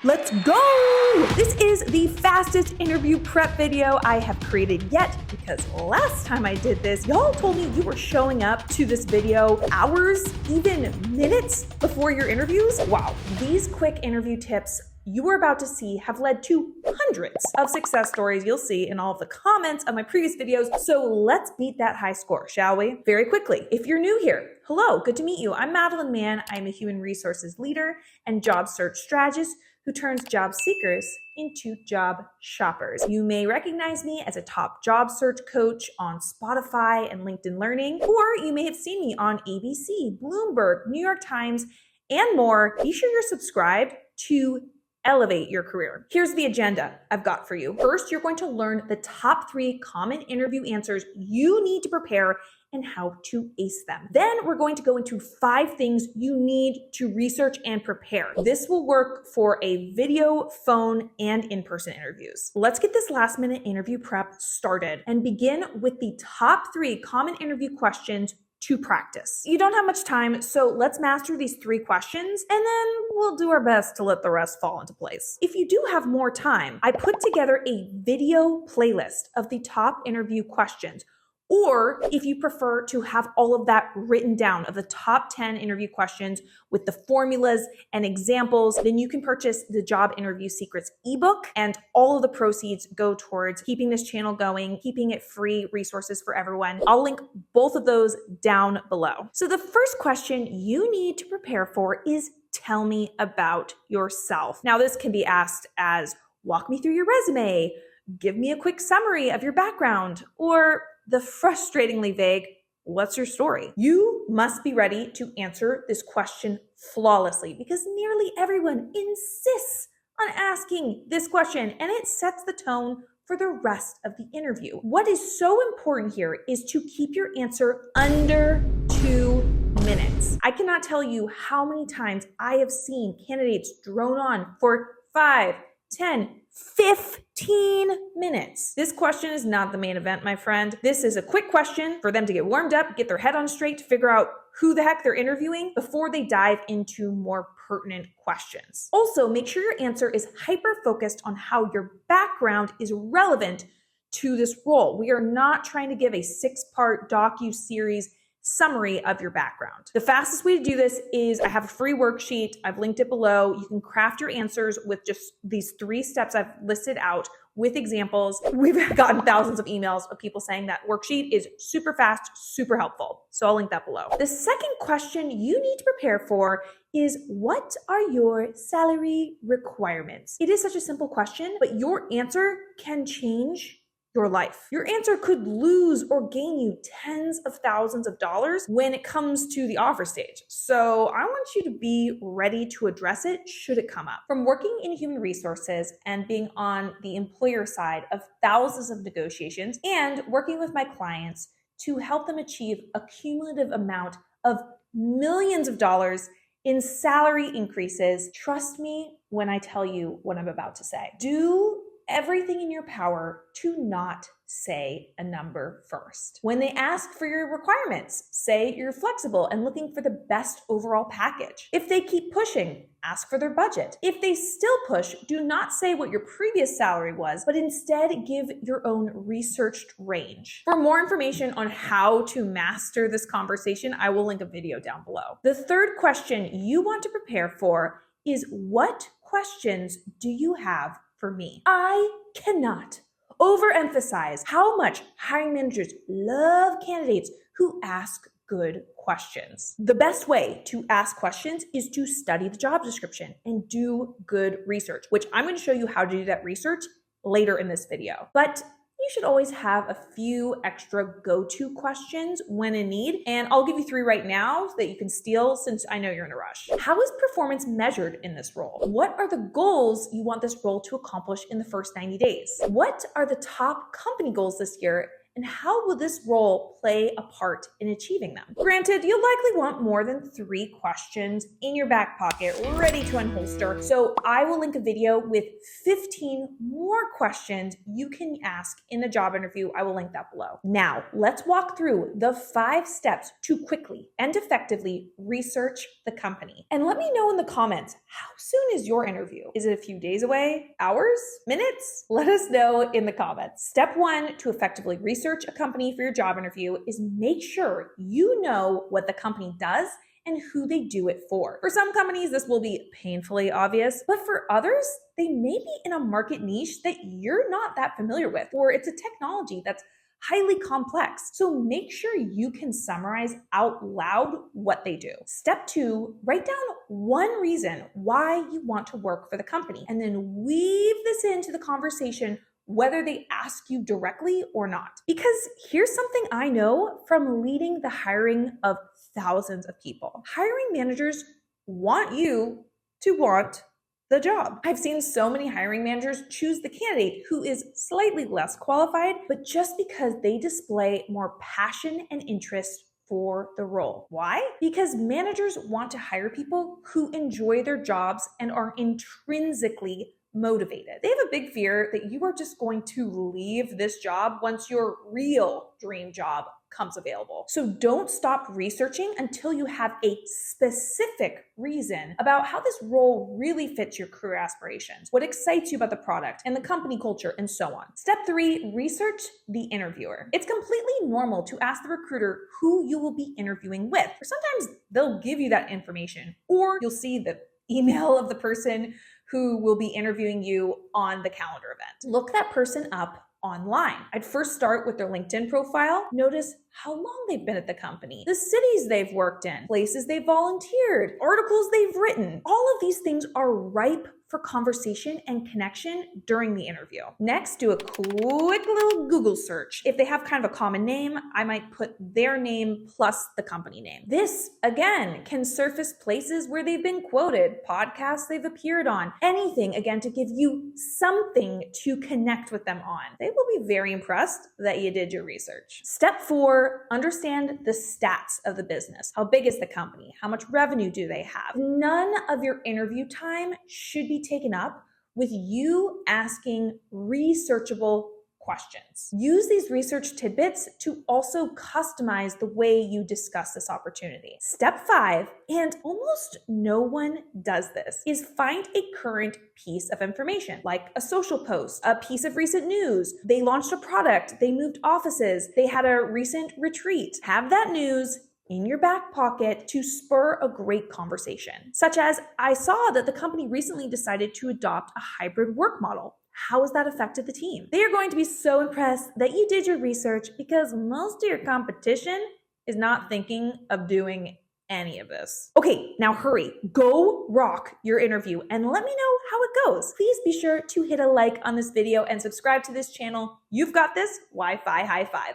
Let's go! This is the fastest interview prep video I have created yet, because last time I did this, y'all told me you were showing up to this video hours, even minutes before your interviews. Wow, these quick interview tips you are about to see have led to hundreds of success stories you'll see in all of the comments of my previous videos. So let's beat that high score, shall we? Very quickly, if you're new here, hello, good to meet you. I'm Madeline Mann. I'm a human resources leader and job search strategist who turns job seekers into job shoppers. You may recognize me as a top job search coach on Spotify and LinkedIn Learning, or you may have seen me on ABC, Bloomberg, New York Times, and more. Be sure you're subscribed to elevate your career. Here's the agenda I've got for you. First, you're going to learn the top 3 common interview answers you need to prepare and how to ace them. Then we're going to go into 5 things you need to research and prepare. This will work for a video, phone, and in-person interviews. Let's get this last-minute interview prep started and begin with the top 3 common interview questions to practice. You don't have much time, so let's master these 3 questions, and then we'll do our best to let the rest fall into place. If you do have more time, I put together a video playlist of the top interview questions. Or if you prefer to have all of that written down of the top 10 interview questions with the formulas and examples, then you can purchase the Job Interview Secrets ebook, and all of the proceeds go towards keeping this channel going, keeping it free, resources for everyone. I'll link both of those down below. So the first question you need to prepare for is tell me about yourself. Now this can be asked as walk me through your resume, give me a quick summary of your background, or the frustratingly vague, what's your story? You must be ready to answer this question flawlessly because nearly everyone insists on asking this question, and it sets the tone for the rest of the interview. What is so important here is to keep your answer under 2 minutes. I cannot tell you how many times I have seen candidates drone on for 5, 10, 15 minutes. This question is not the main event, my friend. This is a quick question for them to get warmed up, get their head on straight, to figure out who the heck they're interviewing before they dive into more pertinent questions. Also, make sure your answer is hyper-focused on how your background is relevant to this role. We are not trying to give a 6-part docu-series summary of your background. The fastest way to do this is I have a free worksheet. I've linked it below. You can craft your answers with just these 3 steps I've listed out with examples. We've gotten thousands of emails of people saying that worksheet is super fast, super helpful. So I'll link that below. The second question you need to prepare for is what are your salary requirements? It is such a simple question, but your answer can change your life. Your answer could lose or gain you tens of thousands of dollars when it comes to the offer stage. So I want you to be ready to address it should it come up. From working in human resources and being on the employer side of thousands of negotiations and working with my clients to help them achieve a cumulative amount of millions of dollars in salary increases, trust me when I tell you what I'm about to say. Do everything in your power to not say a number first. When they ask for your requirements, say you're flexible and looking for the best overall package. If they keep pushing, ask for their budget. If they still push, do not say what your previous salary was, but instead give your own researched range. For more information on how to master this conversation, I will link a video down below. The third question you want to prepare for is what questions do you have for me? I cannot overemphasize how much hiring managers love candidates who ask good questions. The best way to ask questions is to study the job description and do good research, which I'm going to show you how to do that research later in this video. But you should always have a few extra go-to questions when in need. And I'll give you 3 right now so that you can steal since I know you're in a rush. How is performance measured in this role? What are the goals you want this role to accomplish in the first 90 days? What are the top company goals this year? And how will this role play a part in achieving them? Granted, you'll likely want more than 3 questions in your back pocket ready to unholster, so I will link a video with 15 more questions you can ask in the job interview. I will link that below. Now, let's walk through the 5 steps to quickly and effectively research the company. And let me know in the comments, how soon is your interview? Is it a few days away? Hours? Minutes? Let us know in the comments. Step 1 to effectively research a company for your job interview is make sure you know what the company does and who they do it for. For some companies, this will be painfully obvious, but for others, they may be in a market niche that you're not that familiar with, or it's a technology that's highly complex. So make sure you can summarize out loud what they do. Step 2, write down one reason why you want to work for the company, and then weave this into the conversation whether they ask you directly or not. Because here's something I know from leading the hiring of thousands of people. Hiring managers want you to want the job. I've seen so many hiring managers choose the candidate who is slightly less qualified, but just because they display more passion and interest for the role. Why? Because managers want to hire people who enjoy their jobs and are intrinsically motivated. They have a big fear that you are just going to leave this job once your real dream job comes available. So don't stop researching until you have a specific reason about how this role really fits your career aspirations, what excites you about the product and the company culture, and so on. Step 3, research the interviewer. It's completely normal to ask the recruiter who you will be interviewing with. Or sometimes they'll give you that information, or you'll see the email of the person who will be interviewing you on the calendar event. Look that person up online. I'd first start with their LinkedIn profile. Notice how long they've been at the company, the cities they've worked in, places they've volunteered, articles they've written. All of these things are ripe for conversation and connection during the interview. Next, do a quick little Google search. If they have kind of a common name, I might put their name plus the company name. This, again, can surface places where they've been quoted, podcasts they've appeared on, anything, again, to give you something to connect with them on. They will be very impressed that you did your research. Step 4, understand the stats of the business. How big is the company? How much revenue do they have? None of your interview time should be taken up with you asking researchable questions. Use these research tidbits to also customize the way you discuss this opportunity. Step 5, and almost no one does this, is find a current piece of information, like a social post, a piece of recent news. They launched a product, they moved offices, they had a recent retreat. Have that news in your back pocket to spur a great conversation, such as, I saw that the company recently decided to adopt a hybrid work model. How has that affected the team? They are going to be so impressed that you did your research, because most of your competition is not thinking of doing any of this. Okay, now hurry, go rock your interview and let me know how it goes. Please be sure to hit a like on this video and subscribe to this channel. You've got this Wi-Fi high five.